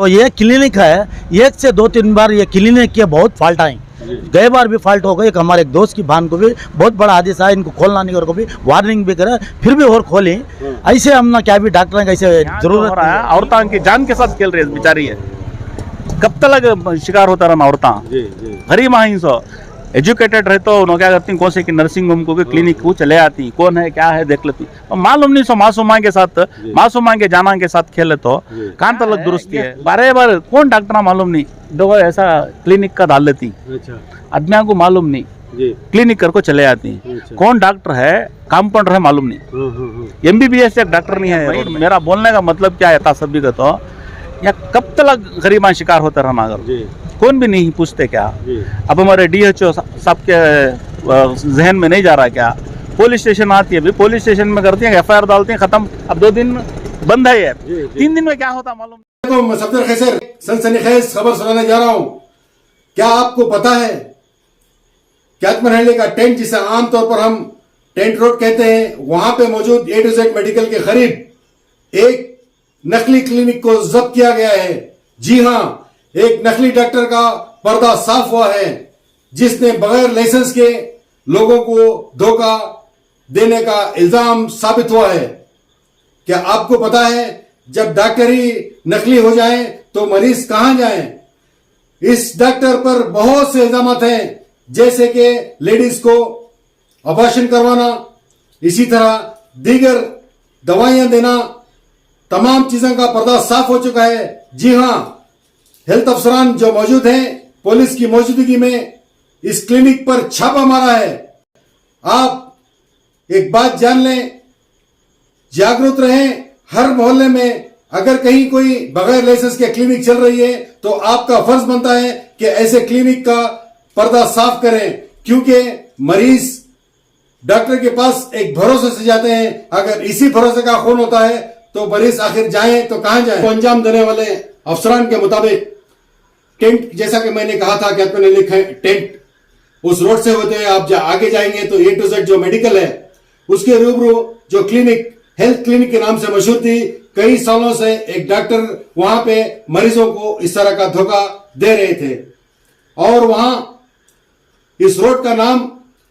तो ये क्लिनिक है, एक से 2-3 बार ये क्लिनिक के बहुत फॉल्ट आए। गए बार भी फॉल्ट हो गई। एक हमारे एक दोस्त की भान को भी बहुत बड़ा हादसा है, इनको खोलना नहीं, और को भी वार्निंग भी करा, फिर भी और खोली। ऐसे हम ना क्या भी डॉक्टर कैसे जरूरत है। औरतां की जान के साथ खेल रही है बेचारी है। कब तक शिकार होता रहा औरतां गरीब आई सो एजुकेटेड रहे तो उन्होंने क्या करती कौन से की नर्सिंग होम को भी क्लिनिक को चले आती, कौन है क्या है देख लेती। मालूम नहीं सो मासूमा के साथ मासूमा के जाना के साथ खेले तो कान तलक दुरुस्ती है। बारे बार कौन डॉक्टर मालूम नहीं दो ऐसा क्लिनिक का डाल लेती। आदमियों को मालूम नहीं क्लिनिक कर को चले आती। कौन डॉक्टर है कंपाउंडर है मालूम नहीं। MBBS एक डॉक्टर नहीं है। मेरा बोलने का मतलब क्या है सभी का तो या कब तक गरीबा शिकार होता रहना, अगर कौन भी नहीं पूछते क्या। अब हमारे DHO साहब के जहन में नहीं जा रहा क्या। पुलिस स्टेशन आती है, पुलिस स्टेशन में करती है, FIR डालती है, खत्म। अब 2 दिन बंद है यार, 3 दिन में क्या होता मालूम। सफदर खैसर सनसनीखेज खबर सुनाने जा रहा हूं। क्या आपको पता है कैथमनहल्ली का टेंट, जिसे आमतौर पर हम टेंट रोड कहते हैं, वहां पे मौजूद A to Z मेडिकल के करीब एक नकली क्लिनिक को जब्त किया गया है। जी हां, एक नकली डॉक्टर का पर्दा साफ हुआ है, जिसने बगैर लाइसेंस के लोगों को धोखा देने का इल्जाम साबित हुआ है। क्या आपको पता है जब डॉक्टर ही नकली हो जाए तो मरीज कहां जाए। इस डॉक्टर पर बहुत से इल्जाम हैं, जैसे कि लेडीज को ऑपरेशन करवाना, इसी तरह दीगर दवाइयां देना, तमाम चीजों का पर्दा साफ हो चुका है। जी हां, हेल्थ अफसरान जो मौजूद हैं, पुलिस की मौजूदगी में इस क्लिनिक पर छापा मारा है। आप एक बात जान लें, जागरूक रहें। हर मोहल्ले में अगर कहीं कोई बगैर लाइसेंस के क्लिनिक चल रही है तो आपका फर्ज बनता है कि ऐसे क्लिनिक का पर्दा साफ करें, क्योंकि मरीज डॉक्टर के पास एक भरोसे से जाते हैं। अगर इसी भरोसे का खून होता है तो मरीज आखिर जाए तो कहां जाए। अंजाम देने वाले अफसरान के मुताबिक टेंट, जैसा कि मैंने कहा था कि आपने टेंट उस रोड से होते हुए आप आगे जाएंगे तो A to Z जो मेडिकल है उसके रूबरू जो क्लिनिक हेल्थ क्लिनिक के नाम से मशहूर थी, कई सालों से एक डॉक्टर वहां पे मरीजों को इस तरह का धोखा दे रहे थे। और वहां इस रोड का नाम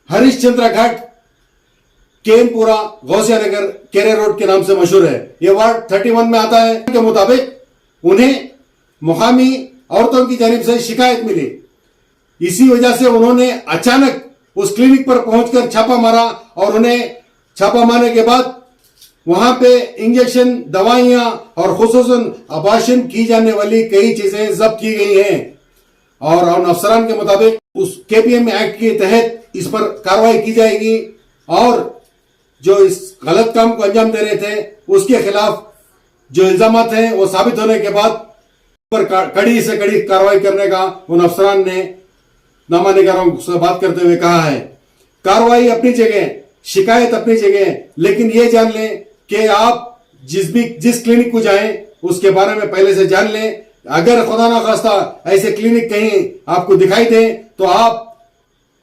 हरिश्चंद्र घाट, केनपुरा, गौसिया नगर, केरे रोड के नाम से मशहूर है। यह वार्ड 31 में आता है। के मुताबिक उन्हें मुकामी औरतों की जानिब से शिकायत मिली। इसी वजह से उन्होंने अचानक उस क्लिनिक पर पहुंचकर छापा मारा, और उन्हें छापा मारने के बाद वहां पे इंजेक्शन, दवाइयां और खुसूसन अबॉर्शन की जाने वाली कई चीजें जब्त की गई हैं। और उन अफसरान के मुताबिक उस KPM एक्ट के तहत इस पर कार्रवाई की जाएगी, और जो इस गलत काम को अंजाम दे रहे थे उसके खिलाफ जो इल्जाम हैं वो साबित होने के बाद पर कड़ी से कड़ी कार्रवाई करने का उन अफसरान ने नामा निगारों से बात करते हुए कहा है। कार्रवाई अपनी जगह, शिकायत अपनी जगह, लेकिन ये जान लें कि आप जिस क्लिनिक को जाएं उसके बारे में पहले से जान लें। अगर खुदा ना खास्ता ऐसे क्लिनिक कहीं आपको दिखाई दे तो आप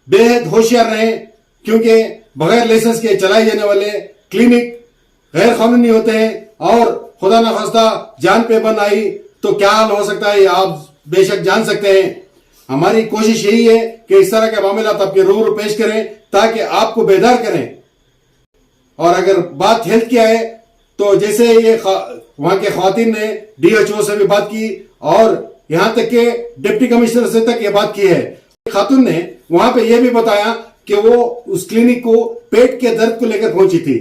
बेहद होशियार रहें, क्योंकि बगैर लाइसेंस के चलाए जाने वाले क्लिनिक गैर कानूनी होते हैं, और खुदा ना खास्ता जान पे बन आई तो क्या हाल हो सकता है आप बेशक जान सकते हैं। हमारी कोशिश यही है कि इस तरह के मामला आपके रूबरू पेश करें ताकि आपको बेदार करें। और अगर बात हेल्थ की है तो जैसे ये वहां के खवातीन ने DHO से भी बात की, और यहां तक के डिप्टी कमिश्नर से तक ये बात की है। खातून ने वहां पे ये भी बताया कि वो उस क्लिनिक को पेट के दर्द को लेकर पहुंची थी,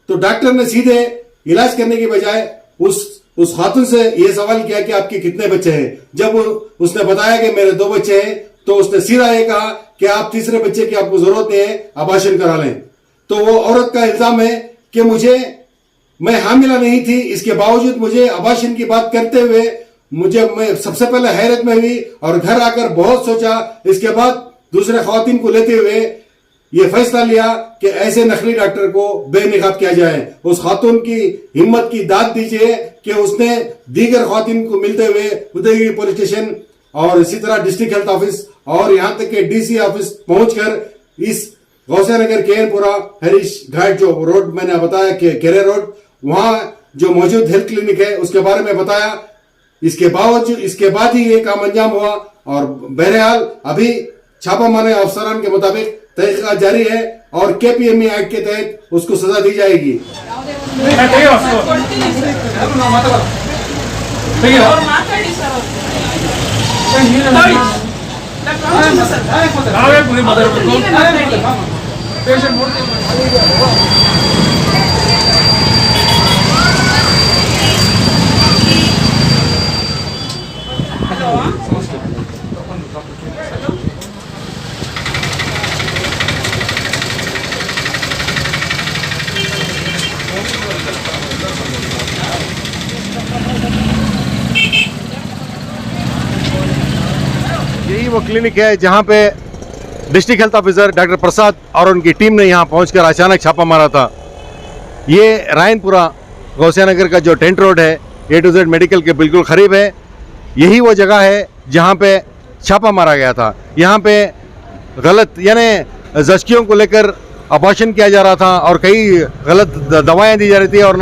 तो डॉक्टर ने सीधे इलाज करने की बजाय उस खातून से ये सवाल किया कि आपके कितने बच्चे हैं। जब उसने बताया कि मेरे 2 बच्चे हैं, तो उसने सीधा ये कहा कि आप तीसरे बच्चे की आपको जरूरत नहीं है, अबॉर्शन करा लें। तो वो औरत का इल्जाम है कि मैं हामिला नहीं थी, इसके बावजूद मुझे अबॉर्शन की बात करते हुए मैं सबसे पहले हैरत में हुई, और घर आकर बहुत सोचा। इसके बाद दूसरे खवातीन को लेते हुए ये फैसला लिया कि ऐसे नकली डॉक्टर को बेनिकाब किया जाए। उस खातून की हिम्मत की दाद दीजिए कि उसने दीगर खवातीन को मिलते हुए उदयगिरी पुलिस स्टेशन और इसी तरह डिस्ट्रिक्ट हेल्थ ऑफिस और यहां तक के DC ऑफिस पहुंचकर इस गौसिया नगर केनपुरा हरीश घाट जो रोड मैंने बताया कि केरे रोड, वहां जो मौजूद हेल्थ क्लिनिक है उसके बारे में बताया, इसके बाद ही ये काम अंजाम हुआ। और बहरहाल अभी छापामारी अफसरान के मुताबिक तहकीकात जारी है और KPME एक्ट के तहत उसको सजा दी जाएगी। यही वो क्लिनिक है जहां पे डिस्ट्रिक्ट हेल्थ ऑफिसर डॉक्टर प्रसाद और उनकी टीम ने यहां पहुंचकर अचानक छापा मारा था। ये रायनपुरा गौसियानगर का जो टेंट रोड है A to Z मेडिकल के बिल्कुल करीब है। यही वो जगह है जहां पे छापा मारा गया था। यहाँ पे गलत यानी जस्कियों को लेकर ऑपरेशन किया जा रहा था और कई गलत दवाएं दी जा रही थी और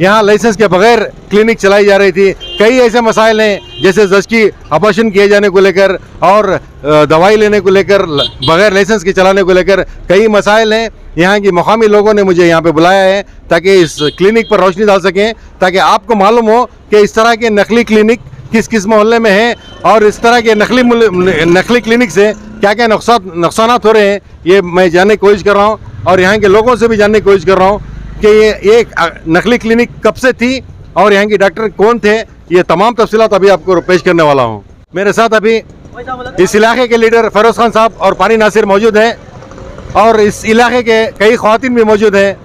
यहाँ लाइसेंस के बगैर क्लिनिक चलाई जा रही थी। कई ऐसे मसाइल हैं जैसे जस्की ऑपरेशन किए जाने को लेकर और दवाई लेने को लेकर बगैर लाइसेंस के चलाने को लेकर कई मसाइल हैं। यहाँ की मकामी लोगों ने मुझे यहाँ पे बुलाया है ताकि इस क्लिनिक पर रोशनी डाल सकें, ताकि आपको मालूम हो कि इस तरह के नकली क्लिनिक किस किस मोहल्ले में है और इस तरह के नकली क्लिनिक से क्या क्या नुकसानात हो रहे हैं, ये मैं जानने की कोशिश कर रहा हूँ और यहाँ के लोगों से भी जानने की कोशिश कर रहा हूँ कि ये नकली क्लिनिक कब से थी और यहाँ के डॉक्टर कौन थे। ये तमाम तफसीलात अभी आपको पेश करने वाला हूँ। मेरे साथ अभी इस इलाके के लीडर फरोज खान साहब और पानी नासिर मौजूद हैं और इस इलाके के कई ख़वातीन भी मौजूद हैं।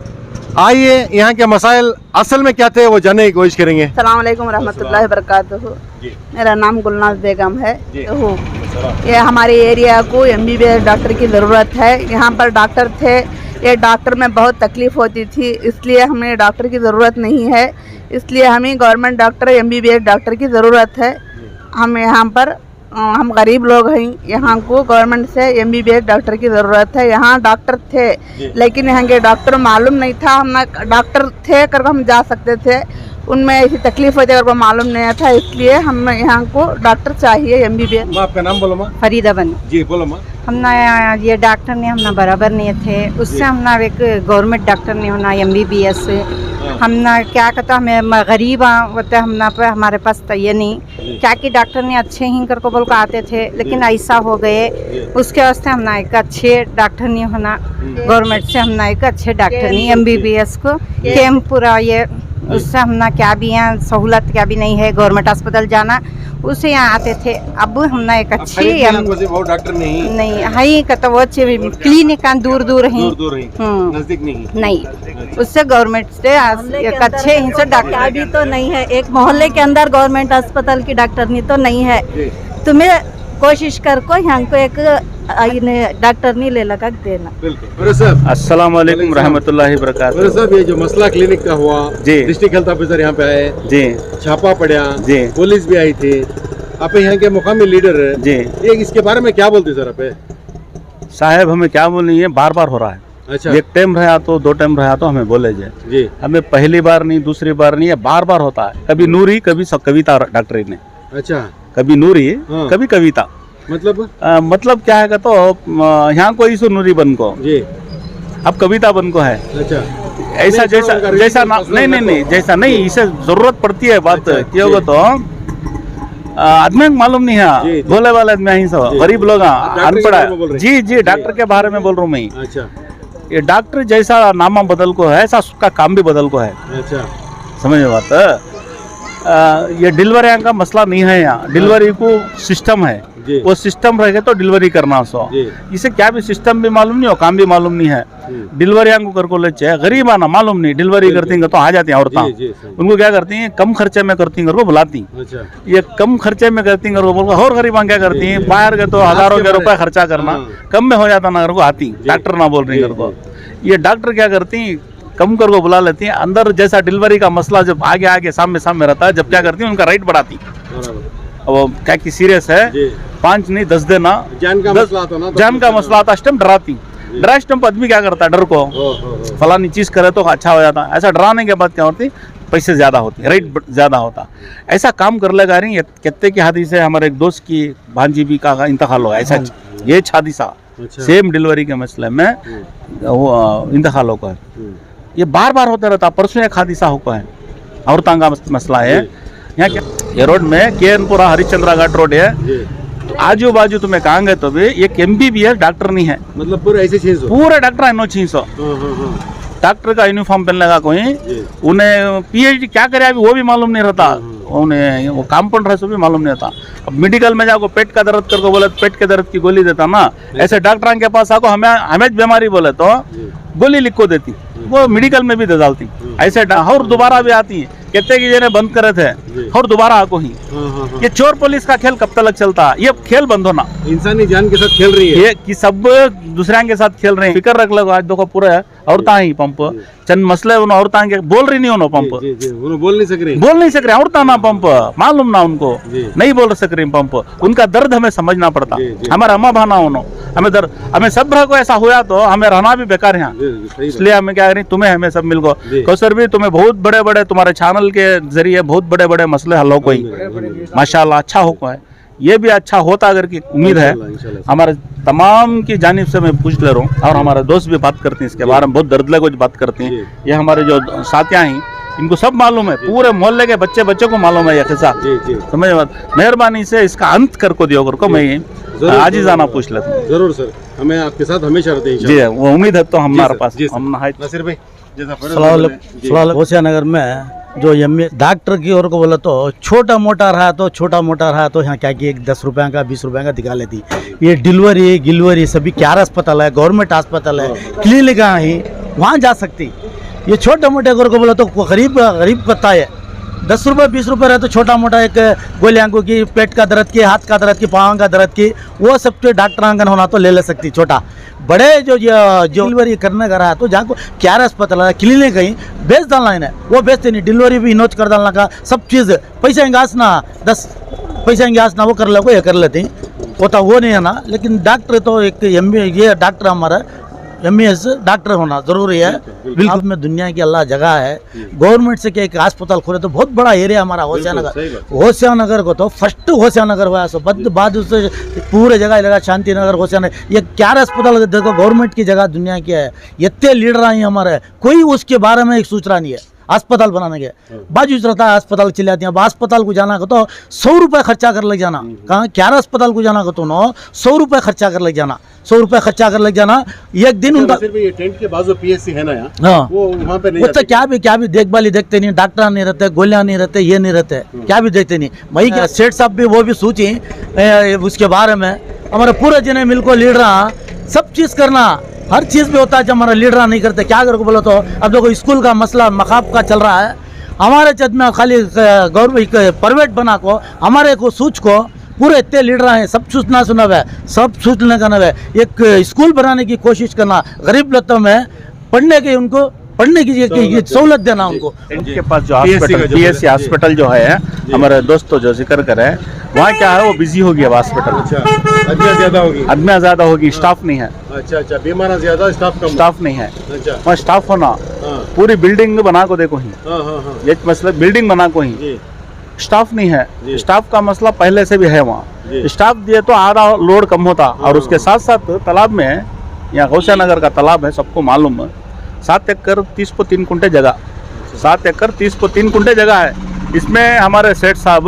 आइए यहाँ के मसाइल असल में क्या थे वो जानने की कोशिश करेंगे। अस्सलाम वालेकुम रहमतुल्लाहि बरकातुहू। मेरा नाम गुलनाज बेगम है। ये हमारे एरिया को MBBS डॉक्टर की ज़रूरत है। यहाँ पर डॉक्टर थे, ये डॉक्टर में बहुत तकलीफ़ होती थी, इसलिए हमें डॉक्टर की ज़रूरत नहीं है। इसलिए हमें गवर्नमेंट डॉक्टर MBBS डॉक्टर की ज़रूरत है। हम यहाँ पर हम गरीब लोग हैं, यहाँ को गवर्नमेंट से MBBS डॉक्टर की ज़रूरत है। यहाँ डॉक्टर थे लेकिन यहाँ के डॉक्टर मालूम नहीं था। हम डॉक्टर थे कर हम जा सकते थे, उनमें ऐसी तकलीफ होती है और मालूम नहीं था, इसलिए हम यहाँ को डॉक्टर चाहिए MBBS। आपका नाम बोलो माँ। फरीदा बन जी बोलो माँ। हमना ये डॉक्टर ने हमना बराबर नहीं थे, उससे हमना एक गवर्नमेंट डॉक्टर ने होना MBBS हमना क्या कहता हमें गरीब होते हमना पे हमारे पास तो ये नहीं क्या कि डॉक्टर ने अच्छे ही कर को बोल कर आते थे, लेकिन ऐसा हो गए उसके वास्ते हमना एक अच्छे डॉक्टर नहीं होना गवर्नमेंट से हमना एक अच्छे डॉक्टर नहीं MBBS को कैम्प पूरा ये उससे हमना क्या भी यहाँ सहूलत क्या भी नहीं है गवर्नमेंट अस्पताल जाना, उससे यहाँ आते थे। अब हमने एक अच्छी डॉक्टर नहीं है ही कहता वो अच्छे क्लिनिक दूर दूर ही नजदीक नहीं उससे गवर्नमेंट से एक अच्छे ही से डॉक्टर अभी तो नहीं है। एक मोहल्ले के अंदर गवर्नमेंट अस्पताल की डॉक्टर नहीं तो नहीं है। तुम्हें कोशिश कर को यहाँ को एक डॉक्टर नहीं ले लगा देना। अस्सलाम वालेकुम रहमतुल्लाहि बरकातहू। साहब ये जो मसला क्लिनिक का हुआ जी, डिस्ट्रिक्ट हेल्थ ऑफिसर यहाँ पे आए जी, छापा पड़ा जी, पुलिस भी आई थी, आप यहाँ के मुकामी लीडर है जी, ये इसके बारे में क्या बोलते सर आप? साहब हमें क्या बोलनी है, बार बार हो रहा है। अच्छा, एक टाइम रहा तो 2 टाइम रहा तो हमें बोले जाए जी, हमें पहली बार नहीं दूसरी बार नहीं, ये बार बार होता है। कभी नूरी कभी कविता डॉक्टरी ने, अच्छा कभी नूरी हाँ। कभी कविता मतलब क्या है तो यहाँ कोई सो नूरी बन को जी, अब कविता बन को है। अच्छा ऐसा जैसा नहीं जैसा नहीं, इसे जरूरत पड़ती है। बात क्या होगा तो आदमी मालूम नहीं है, बोले वाले आदमी ही सब गरीब लोग अनपढ़ है। जी जी, डॉक्टर के बारे में बोल रहा हूँ मैं। अच्छा, ये डॉक्टर जैसा नामा बदल को है ऐसा उसका काम भी बदल को है। अच्छा, समझ में बात। ये डिलीवरी का मसला नहीं है, यहाँ डिलीवरी को सिस्टम है, वो सिस्टम रहेगा तो डिलीवरी करना सो। इसे क्या भी सिस्टम भी मालूम नहीं हो, काम भी मालूम नहीं है। डिलीवरी को कर को ले चाहिए, गरीब आना मालूम नहीं, डिलीवरी करती हैं तो आ जाती हैं औरतें, उनको क्या करती हैं कम खर्चे में करती हैं, को बुलाती। ये कम खर्चे में करती हैं बोल और गरीब क्या करती हैं, बाहर के तो हजारों के रुपए खर्चा करना, कम में हो जाता ना को आती डॉक्टर ना बोल रही कर को। ये डॉक्टर क्या करती कम कर को बुला लेती हैं, अंदर जैसा डिलीवरी का मसला जब आगे आगे सामने रहता है, जब क्या करती है उनका रेट बढ़ाती। वो क्या कि सीरियस है, 5 नहीं 10 देना, जान का मसला आता स्टम डराती। डरा स्टम आदमी क्या करता है, डर को फलानी चीज करे तो अच्छा हो जाता। ऐसा डराने के बाद क्या होती, पैसे ज़्यादा होते, रेट ज़्यादा होता। ऐसा काम कर लगा रही कहते कि हादि से हमारे एक दोस्त की भांजी भी का इंतकाल हुआ, ऐसा ये हादिसा सेम डिलीवरी के मसले में वो इंतकाल होगा है। ये बार बार होता रहता। परसों एक हादिसा होगा है, औरतां का मसला है यहाँ क्या, ये रोड में केनपुरा हरिश्चंद्रा घाट रोड है, आजू बाजू तुम्हें कहांगे तो भी एक MBBS डॉक्टर नहीं है, मतलब पूरे ऐसे चीज हो। पूरे डॉक्टर है 900 डॉक्टर का यूनिफॉर्म पहनने का कोई, उन्हें PhD क्या करे अभी वो भी मालूम नहीं रहता, उन्हें वो कंपाउंडर है सो भी मालूम नहीं रहता। अब मेडिकल में जाको पेट का दर्द करको बोले तो पेट के दर्द की गोली देता ना, ऐसे डॉक्टर के पास आको हमें बीमारी बोले तो गोली लिख को देती, वो मेडिकल में भी दे डालती। ऐसे और दोबारा भी आती है, कहते कि जिन्हें बंद करे थे और दोबारा आको ही। ये चोर पुलिस का खेल कब तक चलता, ये खेल बंद होना। इंसानी जान के साथ खेल रही है ये कि सब दूसरे के साथ खेल रहे हैं। फिक्र रख लो, आज देखो पूरा औरतां ही पंप चंद मसले उन औरतां के बोल रही नहीं, उन्होंने पंप उन्होंने बोल नहीं सक रहे औरतां ना पंप मालूम ना उनको, नहीं बोल सक रही पंप, उनका दर्द हमें समझना पड़ता। हमारा अम्मा भाना उन्होंने हमें दर्द, हमें सब को ऐसा हुआ तो हमें रहना भी बेकार यहाँ, इसलिए हमें क्या करें, तुम्हें हमें सब मिल गो कौसर भी, तुम्हें बहुत बड़े बड़े तुम्हारे चैनल के जरिए बहुत बड़े बड़े मसले हल हो कोई माशाल्लाह अच्छा हो को है, ये भी अच्छा होता अगर की उम्मीद है। हमारे तमाम की जानिब से मैं पूछ ले रहा हूँ, और हमारे दोस्त भी बात करते हैं इसके बारे में, बहुत दर्द लगे बात करते हैं। ये हमारे जो साथियाँ हैं इनको सब मालूम है, पूरे मोहल्ले के बच्चे को मालूम है ये किस्सा, समझ बात। मेहरबानी से इसका अंत करको दियो कर को मैं आज ही जाना पूछ लेता हूँ। जरूर सर, हमें आपके साथ हमेशा रहते हैं जी, वो उम्मीद है तो हमारे पास हम नसीर भाई होशिया नगर में जो डॉक्टर की ओर को बोला तो छोटा मोटा रहा तो यहाँ क्या कि 10 रुपये का 20 रुपये का दिखा लेती। ये डिलीवरी सभी क्यार अस्पताल है, गवर्नमेंट अस्पताल है, क्लिनिक ही वहाँ जा सकती। ये छोटे मोटे ओर को बोला तो गरीब पता है, 10 रुपये 20 रुपये रहे तो छोटा मोटा एक गोली आंखों की, पेट का दर्द की, हाथ का दर्द की, पाँव का दर्द की, वो सब तो डॉक्टर आंगन होना तो ले सकती। छोटा बड़े जो डिलीवरी करने का रहा तो जहाँ को क्यार अस्पताल है, क्लिनिक कहीं बेच डालना है, वो बेचते नहीं, डिलीवरी भी नोच कर डालना का सब चीज़ पैसा इंगासना 10 पैसा इंगासना वो कर ले कर लेते होता, वो नहीं है ना। लेकिन डॉक्टर तो एक ये डॉक्टर हमारा MBS डॉक्टर होना जरूरी है। बिल्कुल में दुनिया की अल्लाह जगह है, गवर्नमेंट से क्या एक अस्पताल खोले तो बहुत बड़ा एरिया हमारा होशिया नगर को तो फर्स्ट होशिया नगर हुआ, सो बाद उससे पूरे जगह लगा शांति नगर होशिया नगर, ये क्या अस्पताल देखो गवर्नमेंट की जगह दुनिया की है, इतने लीडर आई हमारे, कोई उसके बारे में एक सूचना नहीं है। अस्पताल बनाने के बाजू रहता है, अस्पताल चले जाती है। अब अस्पताल को जाना को तो 100 रुपये खर्चा कर लग जाना, कहाँ क्या अस्पताल को जाना को तो 100 रुपये खर्चा कर लग जाना, 100 रुपये खर्चा कर लग जाना एक दिन उनका। ये टेंट के बाजू PSC है ना यहाँ, हाँ वो वहाँ पे नहीं वो तो क्या भी देखभाल देखते नहीं, डॉक्टर नहीं रहते, गोलियां नहीं रहते, ये नहीं रहते, क्या भी देखते नहीं। वही क्या सेठ साहब भी वो भी सोची उसके बारे में, हमारे पूरे जने मिलकर लीडर सब चीज़ करना, हर चीज़ भी होता है। जब हमारा लीडर नहीं करते क्या करके बोलो तो, अब देखो स्कूल का मसला मखाब का चल रहा है, हमारे चद में खाली गवर्नमेंट प्राइवेट बना को हमारे को सूच को पूरे इतने लीडर हैं, सब सूचना सुना है, सब सूचना करना है। एक स्कूल बनाने की कोशिश करना, गरीब लतों में पढ़ने की सहूलत देना उनको। इनके पास जो हॉस्पिटल PSC हॉस्पिटल जो है, हमारे दोस्तों जो जिक्र करे, वहाँ क्या है वो बिजी हो गया हॉस्पिटल, आदमियाँ ज्यादा होगी, स्टाफ नहीं है। अच्छा, बीमार ज्यादा, स्टाफ नहीं है। अच्छा, वहाँ स्टाफ होना, पूरी बिल्डिंग बना को देखो ही, ये मसला बिल्डिंग बना को ही स्टाफ नहीं है। स्टाफ का मसला पहले से भी है, वहाँ स्टाफ दिए तो आधा लोड कम होता। और उसके साथ साथ तालाब में, यहाँ होशिया नगर का तालाब है, सबको मालूम है, 7 एकड़ 30 को 3 कुंटे जगह, 7 एकड़ 30 को 3 कुंटे जगह है। इसमें हमारे सेठ साहब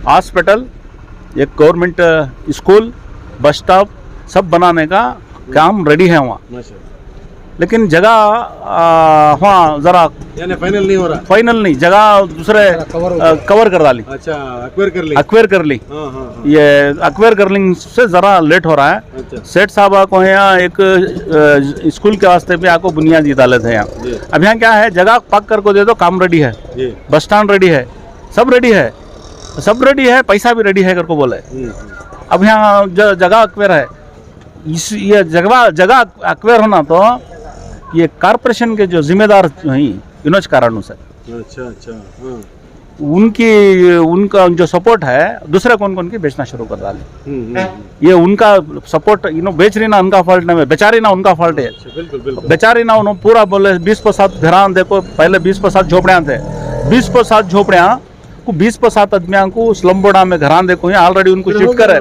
हॉस्पिटल, एक गवर्नमेंट स्कूल, बस स्टॉप सब बनाने का काम रेडी है वहाँ, लेकिन जगह वहाँ जरा फाइनल नहीं हो रहा, फाइनल नहीं, जगह दूसरे कवर कर डाली। अच्छा, अक्वायर कर ली। ये अक्वायर करलिंग से जरा लेट हो रहा है। अच्छा। सेठ साहब को यहाँ एक स्कूल के वास्ते भी आपको बुनियादी डाले थे यहाँ। अब यहाँ क्या है, जगह पक कर को दे दो, काम रेडी है, बस स्टैंड रेडी है, सब रेडी है, पैसा भी रेडी है कर को बोले। अब यहाँ जगह अक्वायर है, ये जगह अक्वायर होना तो ये कारपोरेशन के जो जिम्मेदार हैं इनोज कारणों से, अच्छा, उनका जो सपोर्ट है, दूसरे कौन की बेचना शुरू कर डाले। ये उनका सपोर्ट बेच रही ना, उनका फॉल्ट नहीं है, बेचारी ना उनका फॉल्ट है। बेचारी ना उन्होंने पूरा बोले 20% घरान देखो, पहले 20% झोपड़ियाँ थे, 20% झोपड़ियाँ को 20% आदमियों को स्लम्बोड़ा में घरान देखो यहाँ ऑलरेडी उनको शिफ्ट करे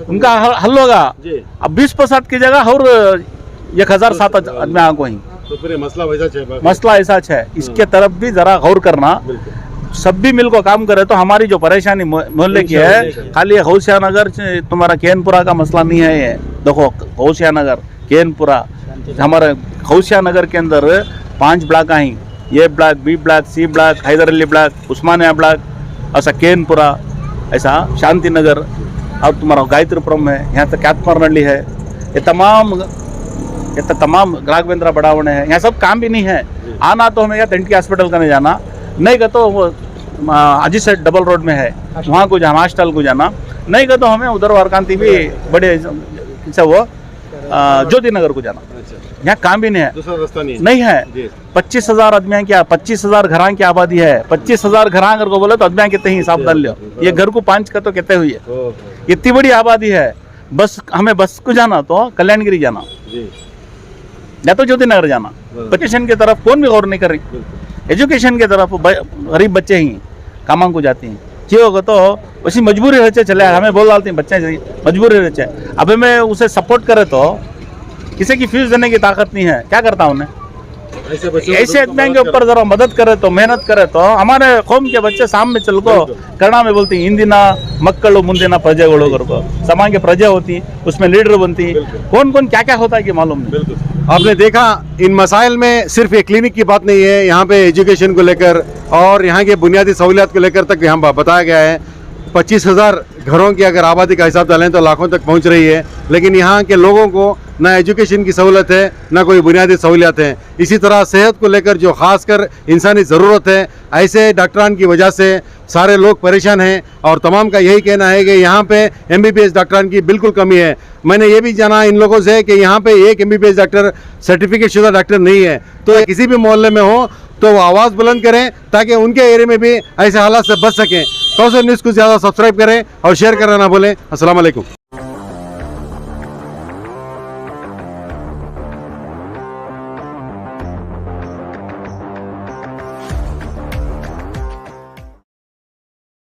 उनका हल होगा। अब 20% की जगह और 1007 आदमियों को ही तो फिर मसला वैसा मसला ऐसा है। इसके तरफ भी जरा गौर करना, सब भी मिलकर काम करे तो हमारी जो परेशानी मोहल्ले की है, खाली हौसिया नगर तुम्हारा केनपुरा का मसला नहीं है। ये देखो हौसिया नगर, केनपुरा, हमारे हौसिया नगर के अंदर 5 ब्लॉक आई, A block, B block, C block, Haidar Ali block, Osmania block, ऐसा केनपुरा, ऐसा शांति नगर और तुम्हारा गायत्रीपुरम है, यहाँ तक कैतमरनल्ली है, ये तमाम राघवेंद्र बड़ावण है। यहाँ सब काम भी नहीं है। आना तो हमें या टेंटी हॉस्पिटल करने जाना, नहीं का तो वो अजी से डबल रोड में है वहाँ को जाना, हॉस्टल को जाना, नहीं का तो हमें उधर वारकांति भी बड़े वो ज्योति नगर को जाना। यहाँ काम भी नहीं है, दूसरा रास्ता नहीं है। 25,000 आदमियों की 25,000 घर की आबादी है। 25,000 घर अगर को बोले तो आदमियाँ कितने ही हिसाब डाल लो, ये घर को 5 का तो कितने हुई है, इतनी बड़ी आबादी है। बस हमें बस को जाना तो कल्याणगिरी जाना या तो ज्योति नगर जाना। एजुकेशन की तरफ कौन भी गौर नहीं कर रही। एजुकेशन की तरफ गरीब बच्चे ही कामां को जाते हैं, क्यों होगा तो वैसी मजबूरी रहते चले, हमें बोल डालते हैं बच्चे मजबूरी रहते। अब मैं उसे सपोर्ट करे तो किसी की फीस देने की ताकत नहीं है, क्या करता उन्हें। ऐसे आदमी के ऊपर जरा मदद करे तो, मेहनत करे तो हमारे कौम के बच्चे सामने चल को कन्नड़ा में बोलती हैं, इंदिना मक्कलो मुंदिना प्रजेगोड़ो को, समाज के प्रजा होती, उसमें लीडर बनती। कौन कौन क्या क्या होता है कि मालूम नहीं। आपने देखा इन मसाइल में सिर्फ एक क्लिनिक की बात नहीं है, यहाँ पे एजुकेशन को लेकर और यहाँ के बुनियादी सहूलियात को लेकर तक यहाँ बताया गया है। 25,000 घरों की अगर आबादी का हिसाब डालें तो लाखों तक पहुँच रही है, लेकिन यहाँ के लोगों को ना एजुकेशन की सहूलत है, ना कोई बुनियादी सहूलियात है। इसी तरह सेहत को लेकर जो खासकर इंसानी ज़रूरत है, ऐसे डॉक्टरान की वजह से सारे लोग परेशान हैं। और तमाम का यही कहना है कि यहाँ पे MBBS डॉक्टरान की बिल्कुल कमी है। मैंने ये भी जाना इन लोगों से कि यहाँ पे एक MBBS डॉक्टर सर्टिफिकेट शुदा डॉक्टर नहीं है। तो किसी भी मोहल्ले में हो तो वो आवाज़ बुलंद करें ताकि उनके एरिया में भी ऐसे हालात से बच सकें। कौशल न्यूज़ को ज़्यादा सब्सक्राइब करें और शेयर करना ना भूलें। अस्सलाम वालेकुम।